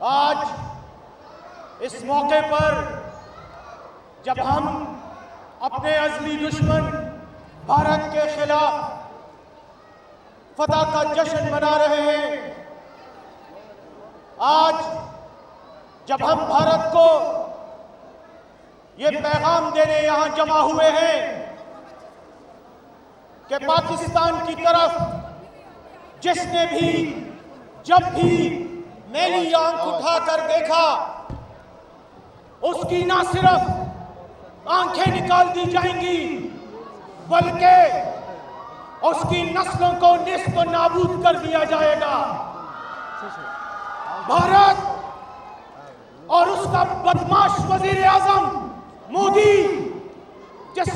آج اس موقع پر جب ہم اپنے ازلی دشمن بھارت کے خلاف فتح کا جشن منا رہے ہیں، آج جب ہم بھارت کو یہ پیغام دینے یہاں جمع ہوئے ہیں کہ پاکستان کی طرف جس نے بھی جب بھی میلی آنکھ اٹھا کر دیکھا، اس کی نہ صرف آنکھیں نکال دی جائیں گی بلکہ اس کی نسلوں کو نیست و نابود کر دیا جائے گا۔ بھارت اور اس کا بدماش وزیر اعظم مودی جس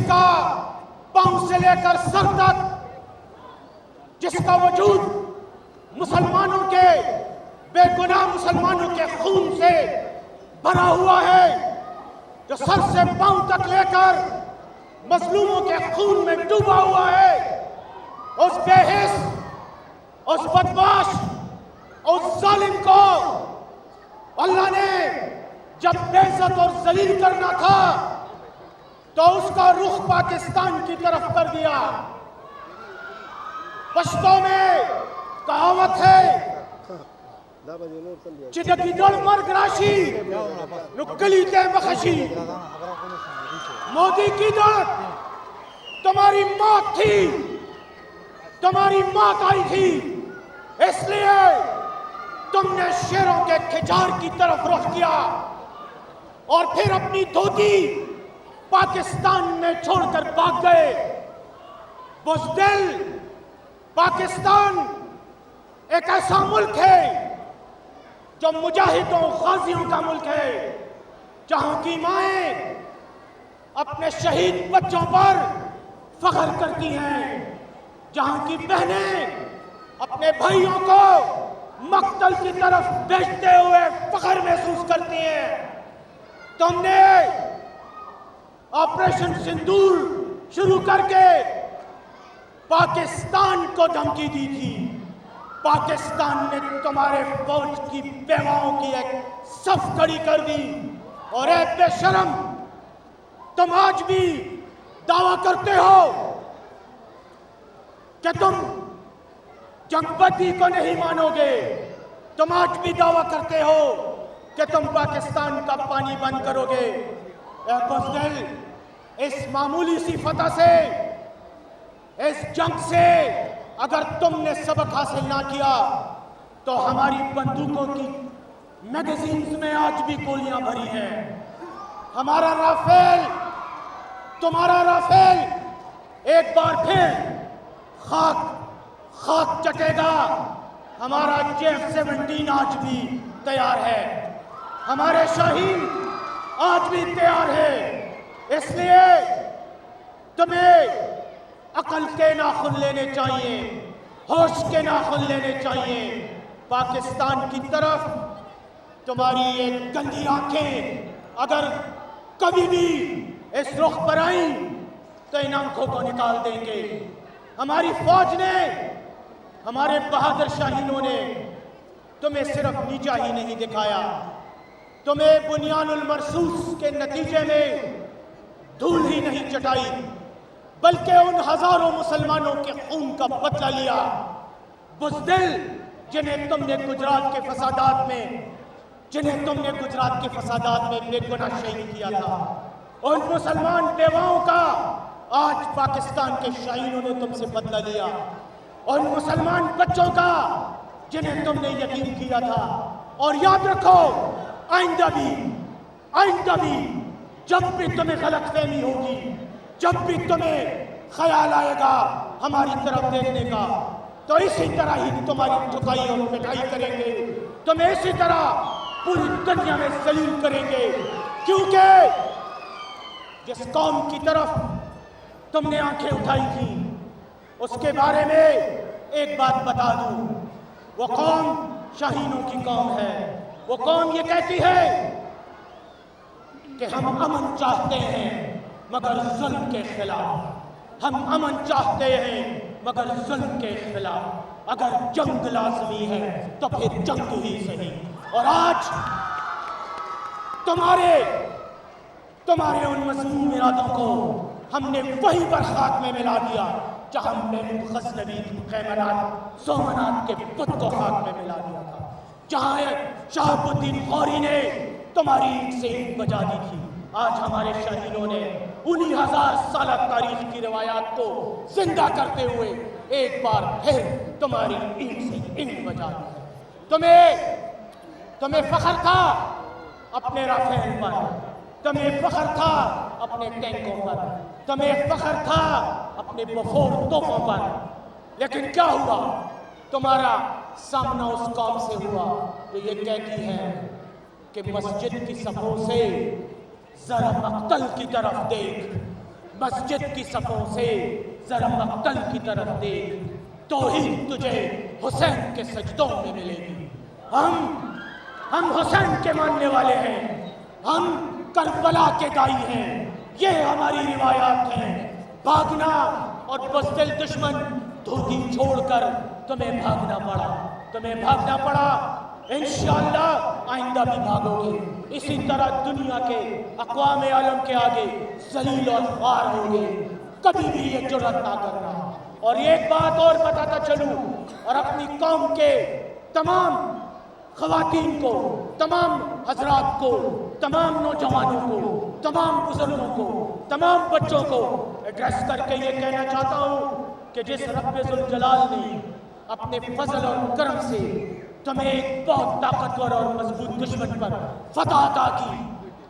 کا پاؤں سے لے کر سر تک جس کا وجود مسلمانوں کے بے گناہ مسلمانوں کے خون سے بھرا ہوا ہے، جو سر سے پاؤں تک لے کر مظلوموں کے خون میں ڈوبا ہوا ہے، اس بے حس، اس بدماش، اس ظالم کو اللہ نے جب بے عزت اور ذلیل کرنا تھا تو اس کا رخ پاکستان کی طرف کر دیا۔ پشتوں میں کہاوت ہے، چدکی ڈول مرگ راشی نکلی تے بخشی۔ مودی کی دولت تمہاری موت تھی، تمہاری موت آئی تھی، اس لیے تم نے شیروں کے کھچار کی طرف رخ کیا اور پھر اپنی دھوتی پاکستان میں چھوڑ کر بھاگ گئے۔ بزدل، پاکستان ایک ایسا ملک ہے جو مجاہدوں غازیوں کا ملک ہے، جہاں کی مائیں اپنے شہید بچوں پر فخر کرتی ہیں، جہاں کی بہنیں اپنے بھائیوں کو مقتل کی طرف بھیجتے ہوئے فخر محسوس کرتی ہیں۔ تم نے آپریشن سندور شروع کر کے پاکستان کو دھمکی دی تھی، پاکستان نے تمہارے فوج کی بیواؤں کی ایک صف کھڑی کر دی، اور اے بے شرم، تم آج بھی دعویٰ کرتے ہو کہ تم جنگ بندی کو نہیں مانو گے، تم آج بھی دعویٰ کرتے ہو کہ تم پاکستان کا پانی بند کرو گے۔ اے بزدل، اس معمولی سی فتح سے، اس جنگ سے اگر تم نے سبق حاصل نہ کیا تو ہماری بندوقوں کی میگزینز میں آج بھی گولیاں بھری ہیں۔ ہمارا رافیل، تمہارا رافیل ایک بار پھر خاک چٹے گا۔ ہمارا J-17 آج بھی تیار ہے، ہمارے شاہین آج بھی تیار ہے۔ اس لیے تمہیں عقل کے ناخن لینے چاہیے، ہوش کے ناخن لینے چاہیے۔ پاکستان کی طرف تمہاری یہ گندی آنکھیں اگر کبھی بھی اس رخ پر آئیں تو ان آنکھوں کو نکال دیں گے۔ ہماری فوج نے، ہمارے بہادر شاہینوں نے تمہیں صرف نیچا ہی نہیں دکھایا، تمہیں بنیان المرصوص کے نتیجے میں دھول ہی نہیں چٹائی، بلکہ ان ہزاروں مسلمانوں کے خون کا بدلہ لیا۔ بزدل، جنہیں تم نے گجرات کے فسادات میں بے گناہ شہید کیا تھا، ان مسلمان بیواؤں کا آج پاکستان کے شاہینوں نے تم سے بدلہ لیا، ان مسلمان بچوں کا جنہیں تم نے یتیم کیا تھا۔ اور یاد رکھو، آئندہ بھی جب بھی تمہیں غلط فہمی ہوگی، جب بھی تمہیں خیال آئے گا ہماری طرف دیکھنے کا، تو اسی طرح ہی تمہاری ٹھکائی اور پٹائی کریں گے، تمہیں اسی طرح پوری دنیا میں ذلیل کریں گے۔ کیونکہ جس قوم کی طرف تم نے آنکھیں اٹھائی تھی، اس کے بارے میں ایک بات بتا دوں، وہ قوم شاہینوں کی قوم ہے۔ وہ قوم یہ کہتی ہے کہ ہم امن چاہتے ہیں مگر ظلم کے خلاف، ہم امن چاہتے ہیں مگر ظلم کے خلاف۔ اگر جنگ لازمی ہے تو پھر جنگ ہی صحیح. اور آج تمہارے ان مذموم ارادوں کو ہم نے وہیں پر خاتمے میں لا دیا جہاں محمود غزنوی خیمنات سومنات کے بت کو خاتمے میں لا دیا تھا، جہاں شہاب الدین غوری نے تمہاری اینٹ سے اینٹ بجا دی تھی. آج ہمارے شہیدوں نے انہی 1000 سالہ تاریخ کی روایات کو زندہ کرتے ہوئے ایک بار پھر تمہاری اینٹ سے اینٹ بجا دی. تمہیں فخر تھا اپنے رافیل پر، تمہیں فخر تھا اپنے ٹینکوں پر، تمہیں فخر تھا اپنے بفور توپوں پر، لیکن کیا ہوا؟ تمہارا سامنا اس قوم سے ہوا جو یہ کہتی ہے کہ مسجد کی صفوں سے ذرا مقتل کی طرف دیکھ، مسجد کی صفوں سے ذرا مقتل کی طرف دیکھ، توحید تجھے حسین کے سجدوں میں ملے گی. ہم حسین کے ماننے والے ہیں، ہم کربلا کے دائی ہیں، یہ ہماری روایات ہیں. بھاگنا اور بزدل دشمن دھوتی چھوڑ کر تمہیں بھاگنا پڑا. انشاءاللہ آئندہ بھی بھاگو گے. اسی طرح دنیا کے اقوام عالم کے آگے ذلیل اور خوار ہوگے. کبھی بھی یہ جرأت نہ کرنا. اور ایک بات اور بتاتا چلوں، اور اپنی قوم کے تمام خواتین کو، تمام حضرات کو، تمام نوجوانوں کو، تمام بزرگوں کو، تمام بچوں کو ایڈریس کر کے یہ کہنا چاہتا ہوں کہ جس رب ذوالجلال نے اپنے فضل اور کرم سے تمہیں ایک بہت طاقتور اور مضبوط دشمن پر فتح عطا کی،